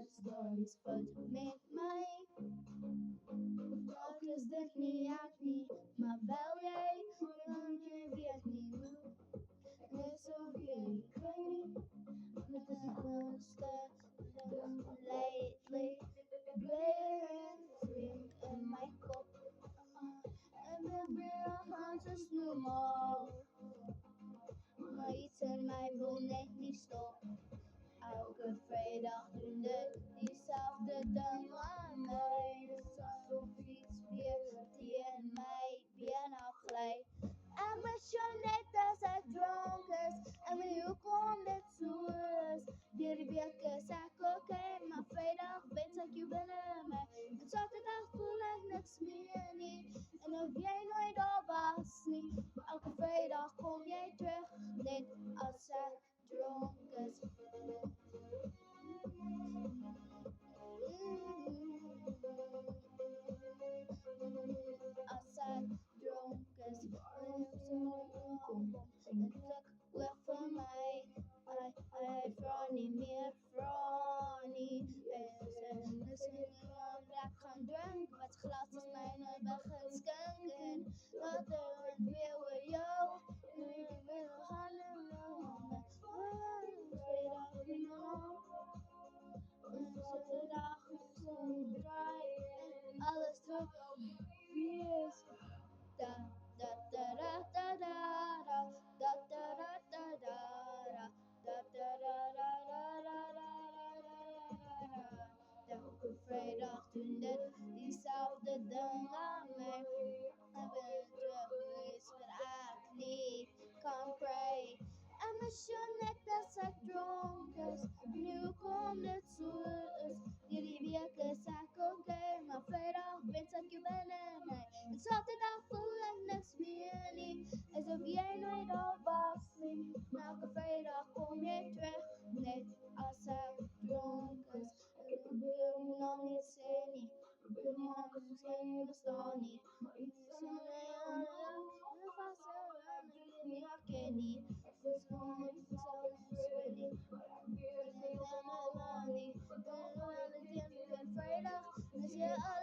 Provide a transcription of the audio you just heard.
stories vult met mij. Telkens dit niet uit niet, maar wel jij, want je weet niet hoe. Het is of je, ik weet niet, met de grootste lately. Bleef in mijn kop. En we gaan zo snoemen. Maar iets in mij wil net niet stoppen. Elke vrijdag doen de diezelfde dingen mee. Dus alsof iets weer die in mij weer afglijdt. En mijn show net als hij dronk is. En hoe komt dit zo is? Die week is ik oké, maar vrijdag weet ik je binnen mij. En zaterdag voel ik niks meer niet. En of jij nooit al was niet. Elke vrijdag kom jij terug, net als hij dronk is. Als hij dronk is, en druk weg van mij. Hij vraagt niet meer, vraagt niet. Dus ik gaan drinken, wat glas is mijn begin schenken. Dat er weer jou, nu wil gaan zaterdag zo'n draai en alles terug is. Da da da da da da da da da da da da da da da da da. Elke vrijdag doen dit diezelfde dingen mee. En weer terug is wat ik niet kan pray. En mijn show net als ik dronk is. Nu komt het zo is. Jullie week is ik oké, maar vrijdag weet ik je binnen mij. En zaterdag voel ik niks meer niet. Alsof jij nooit al was niet. Maar elke vrijdag kom je terug, net als ik dronk is. En ik wil nog niet zien niet. Ik wil nog misschien bestaan niet. Maar iets is in mij vast en ik niet herken niet. Het is gewoon niet zo sweaty. Ik ben een money. Ik ben vrijdag. Dus je